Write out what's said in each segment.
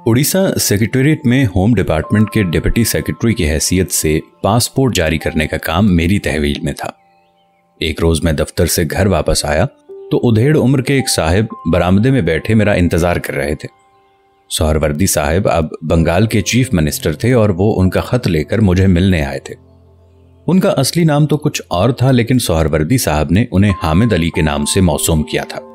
Orissa secretariat में home department के deputy secretary की हैसियत से पासपोर्ट जारी करने का काम मेरी तहवील में था। एक रोज मैं दफ्तर से घर वापस आया तो उधेड़ उम्र के एक साहब बरामदे में बैठे मेरा इंतजार कर रहे थे। सोहरवर्दी साहब अब बंगाल के चीफ मिनिस्टर थे और वो उनका खत लेकर मुझे मिलने आए थे। उनका असली नाम तो कुछ और था, लेकिन सोहरवर्दी साहब ने उन्हें हामिद अली के नाम से मौसूम किया था।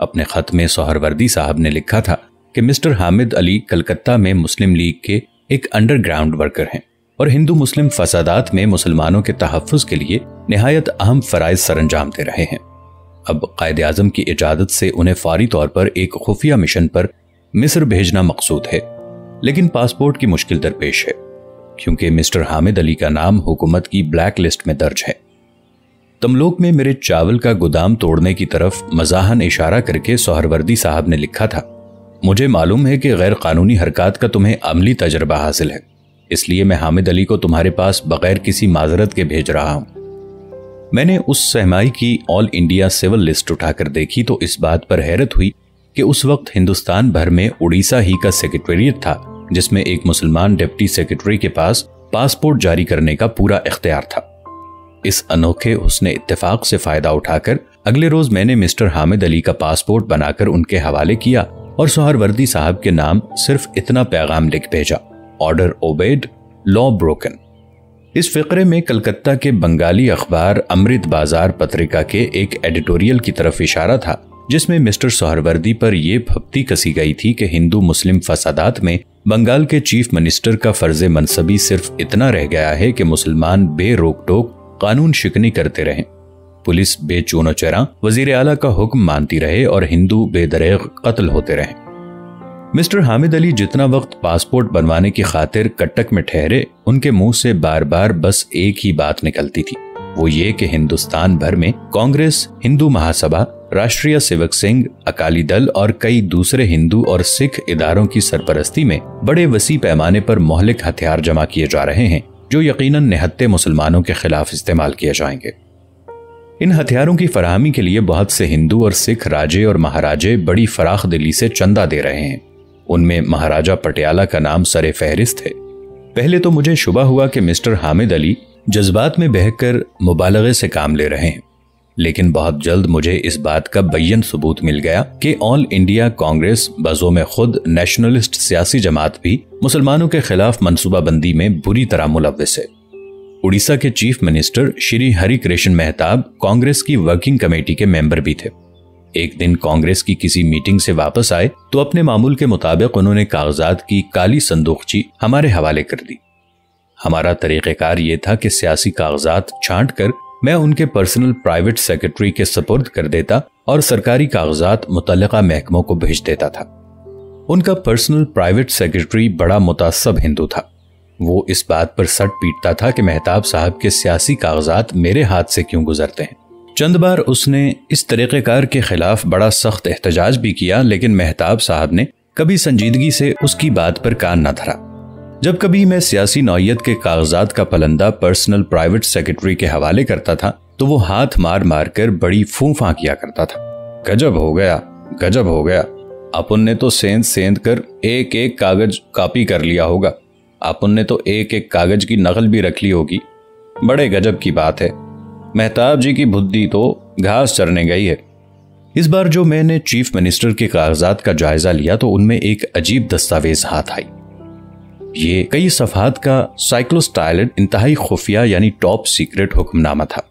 अपने खत में सोहरवर्दी साहब ने लिखा था कि मिस्टर हामिद अली कलकत्ता में मुस्लिम लीग के एक अंडरग्राउंड वर्कर हैं और हिंदू मुस्लिम फसादात में मुसलमानों के तहफ़्फ़ुज़ के लिए निहायत अहम फ़राइज़ सरअंजाम दे रहे हैं। अब कायदे आज़म की इजाज़त से उन्हें फौरी तौर पर एक खुफिया मिशन पर मिस्र भेजना मकसूद है, लेकिन पासपोर्ट की मुश्किल दरपेश है क्योंकि मिस्टर हामिद अली का नाम हुकूमत की ब्लैक लिस्ट में दर्ज है। तमलोक में मेरे चावल का गोदाम तोड़ने की तरफ मज़ाहन इशारा करके सोहरवर्दी साहब ने लिखा था, मुझे मालूम है कि गैर कानूनी हरकत का तुम्हें अमली तजर्बा हासिल है, इसलिए मैं हामिद अली को तुम्हारे पास बगैर किसी माजरत के भेज रहा हूं। मैंने उस सहमाई की ऑल इंडिया सिविल लिस्ट उठाकर देखी तो इस बात पर हैरत हुई कि उस वक्त हिंदुस्तान भर में उड़ीसा ही का सेक्रेटेरिएट था जिसमें एक मुसलमान डिप्टी सेक्रेटरी के पास पासपोर्ट जारी करने का पूरा इख्तियार था। इस अनोखे हुस्ने इत्तेफाक से फायदा उठाकर अगले रोज मैंने मिस्टर हामिद अली का पासपोर्ट बनाकर उनके हवाले किया और सोहरवर्दी साहब के नाम सिर्फ इतना पैगाम लिख भेजा, ऑर्डर ओबेड, लॉ ब्रोकन। इस फिक्रे में कलकत्ता के बंगाली अखबार अमृत बाजार पत्रिका के एक एडिटोरियल की तरफ इशारा था जिसमें मिस्टर सोहरवर्दी पर यह फप्ती कसी गई थी कि हिंदू मुस्लिम फसादात में बंगाल के चीफ मिनिस्टर का फर्ज मनसबी सिर्फ इतना रह गया है कि मुसलमान बेरोक टोक कानून शिकनी करते रहें, पुलिस बेचूनो चरा वजीर आला का हुक्म मानती रहे और हिंदू बेदरेग कत्ल होते रहे। मिस्टर हामिद अली जितना वक्त पासपोर्ट बनवाने की खातिर कटक में ठहरे, उनके मुंह से बार बार बस एक ही बात निकलती थी, वो ये कि हिंदुस्तान भर में कांग्रेस, हिंदू महासभा, राष्ट्रीय सेवक संघ, अकाली दल और कई दूसरे हिंदू और सिख इदारों की सरपरस्ती में बड़े वसी पैमाने पर मोहलिक हथियार जमा किए जा रहे हैं जो यकीनन निहत्ते मुसलमानों के खिलाफ इस्तेमाल किए जाएंगे। इन हथियारों की फराहमी के लिए बहुत से हिंदू और सिख राजे और महाराजे बड़ी फराख दिली से चंदा दे रहे हैं। उनमें महाराजा पटियाला का नाम सरे फहरिस्त है। पहले तो मुझे शुबा हुआ कि मिस्टर हामिद अली जज्बात में बहकर मुबालगे से काम ले रहे हैं, लेकिन बहुत जल्द मुझे इस बात का बय्यन सबूत मिल गया कि ऑल इंडिया कांग्रेस बज़ों खुद नेशनलिस्ट सियासी जमात भी मुसलमानों के खिलाफ मनसूबाबंदी में बुरी तरह मुलव्विस है। उड़ीसा के चीफ मिनिस्टर श्री हरि कृष्ण मेहताब कांग्रेस की वर्किंग कमेटी के मेंबर भी थे। एक दिन कांग्रेस की किसी मीटिंग से वापस आए तो अपने मामूल के मुताबिक उन्होंने कागजात की काली संदूकची हमारे हवाले कर दी। हमारा तरीक़ेकार ये था कि सियासी कागजात छांट कर मैं उनके पर्सनल प्राइवेट सेक्रेटरी के सपुर्द कर देता और सरकारी कागजात मुतल्लिका महकमों को भेज देता था। उनका पर्सनल प्राइवेट सेक्रेटरी बड़ा मुतासब हिंदू था। वो इस बात पर सट पीटता था कि मेहताब साहब के सियासी कागजात मेरे हाथ से क्यों गुजरते हैं। चंद बार उसने इस तरीक़ेकार के खिलाफ बड़ा सख्त एहतजाज भी किया, लेकिन मेहताब साहब ने कभी संजीदगी से उसकी बात पर कान न धरा। जब कभी मैं सियासी नौयत के कागजात का पलंदा पर्सनल प्राइवेट सेक्रेटरी के हवाले करता था तो वो हाथ मार मार कर बड़ी फूंफा किया करता था। गजब हो गया, गजब हो गया, अपन ने तो सेंध सेंध कर एक एक कागज कॉपी कर लिया होगा, अपन ने तो एक एक कागज की नकल भी रख ली होगी, बड़े गजब की बात है, मेहताब जी की बुद्धि तो घास चरने गई है। इस बार जो मैंने चीफ मिनिस्टर के कागजात का जायजा लिया तो उनमें एक अजीब दस्तावेज हाथ आई। ये कई सफहात का साइक्लोस्टाइलेड इंतहाई खुफिया यानी टॉप सीक्रेट हुक्मनामा था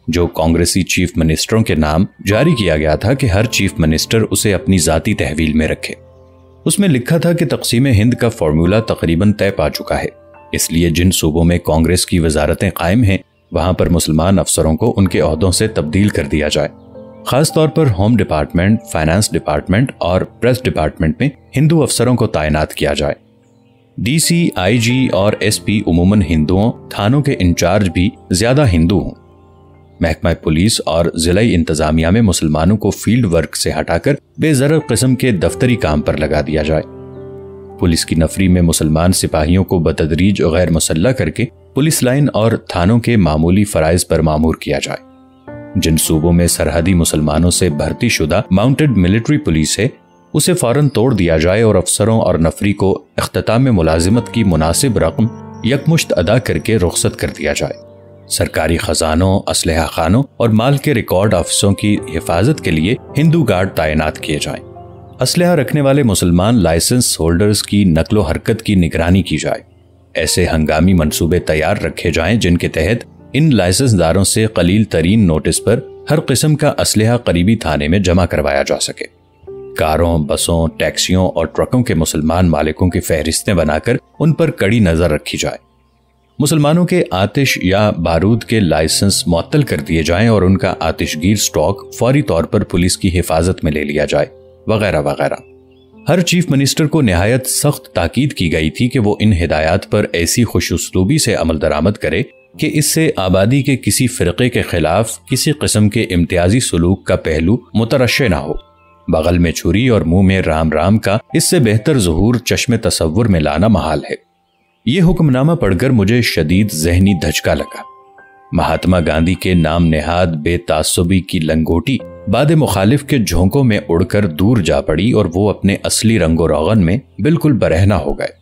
जो कांग्रेसी चीफ मिनिस्टरों के नाम जारी किया गया था कि हर चीफ मिनिस्टर उसे अपनी जाती तहवील में रखे। उसमें लिखा था कि तकसीम हिंद का फॉर्मूला तकरीबन तय पा चुका है, इसलिए जिन सूबों में कांग्रेस की वजारतें कायम हैं वहां पर मुसलमान अफसरों को उनके ओहदों से तब्दील कर दिया जाए। खास तौर पर होम डिपार्टमेंट, फाइनेंस डिपार्टमेंट और प्रेस डिपार्टमेंट में हिंदू अफसरों को तैनात किया जाए। डीसी, आईजी और एसपी उमूमन हिंदुओं, थानों के इंचार्ज भी ज्यादा हिंदू हों। महकमा पुलिस और जिलाई इंतजामिया में मुसलमानों को फील्ड वर्क से हटाकर बेज़रर किस्म के दफ्तरी काम पर लगा दिया जाए। पुलिस की नफरी में मुसलमान सिपाहियों को बतदरीज गैर मुसल्लह करके पुलिस लाइन और थानों के मामूली फराइज पर मामूर किया जाए। जिन सूबों में सरहदी मुसलमानों से भर्ती शुदा माउंटेड मिलिट्री पुलिस है उसे फौरन तोड़ दिया जाए और अफसरों और नफरी को इख्तिताम मुलाजिमत की मुनासिब रकम यकमुश्त अदा करके रुखसत कर दिया जाए। सरकारी खजानों, असलहा खानों और माल के रिकॉर्ड ऑफिसों की हिफाजत के लिए हिंदू गार्ड तैनात किए जाएं। असलहा रखने वाले मुसलमान लाइसेंस होल्डर्स की नकलो हरकत की निगरानी की जाए। ऐसे हंगामी मंसूबे तैयार रखे जाएं जिनके तहत इन लाइसेंसदारों से कलील तरीन नोटिस पर हर किस्म का असलहा करीबी थाने में जमा करवाया जा सके। कारों, बसों, टैक्सियों और ट्रकों के मुसलमान मालिकों की फहरिस्तें बनाकर उन पर कड़ी नजर रखी जाए। मुसलमानों के आतिश या बारूद के लाइसेंस मुअत्तल कर दिए जाएं और उनका आतिशगीर स्टॉक फौरी तौर पर पुलिस की हिफाजत में ले लिया जाए, वगैरह वगैरह। हर चीफ मिनिस्टर को निहायत सख्त ताकीद की गई थी कि वो इन हिदायत पर ऐसी खुशउस्लूबी से अमल दरामद करे कि इससे आबादी के किसी फिरके के खिलाफ किसी किस्म के इम्तियाजी सलूक का पहलू मुतरश्शे ना हो। बगल में छुरी और मुंह में राम राम का इससे बेहतर ज़हूर चश्मे तसव्वुर में लाना महाल है। ये हुक्मनामा पढ़कर मुझे शदीद जहनी धचका लगा। महात्मा गांधी के नाम नेहाद बेतासुबी की लंगोटी बाद मुखालिफ के झोंकों में उड़कर दूर जा पड़ी और वो अपने असली रंगो रोगन में बिल्कुल बरहना हो गए।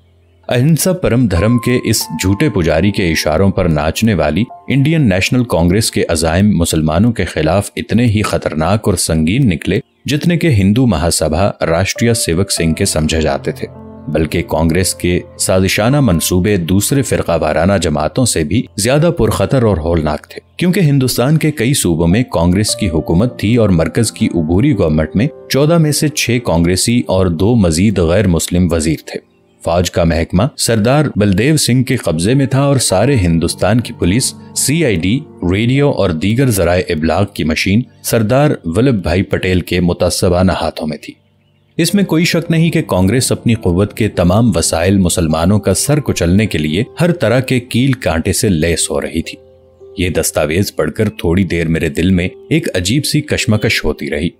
अहिंसा परम धर्म के इस झूठे पुजारी के इशारों पर नाचने वाली इंडियन नेशनल कांग्रेस के अज़ाइम मुसलमानों के खिलाफ इतने ही खतरनाक और संगीन निकले जितने के हिंदू महासभा राष्ट्रीय सेवक सिंह के समझे जाते थे। बल्कि कांग्रेस के साजिशाना मंसूबे दूसरे फिरका वाराना जमातों से भी ज्यादा पुरखतर और होलनाक थे, क्योंकि हिंदुस्तान के कई सूबों में कांग्रेस की हुकूमत थी और मरकज की उबूरी गवर्नमेंट में 14 में से 6 कांग्रेसी और 2 मजीद गैर मुस्लिम वजीर थे। फौज का महकमा सरदार बलदेव सिंह के कब्जे में था और सारे हिंदुस्तान की पुलिस, CID, रेडियो और दीगर जराए इब्लाग की मशीन सरदार वल्लभ भाई पटेल के मुतस्सबाना हाथों में थी। इसमें कोई शक नहीं कि कांग्रेस अपनी कुव्वत के तमाम वसाइल मुसलमानों का सर कुचलने के लिए हर तरह के कील कांटे से लैस हो रही थी। ये दस्तावेज पढ़कर थोड़ी देर मेरे दिल में एक अजीब सी कशमकश होती रही।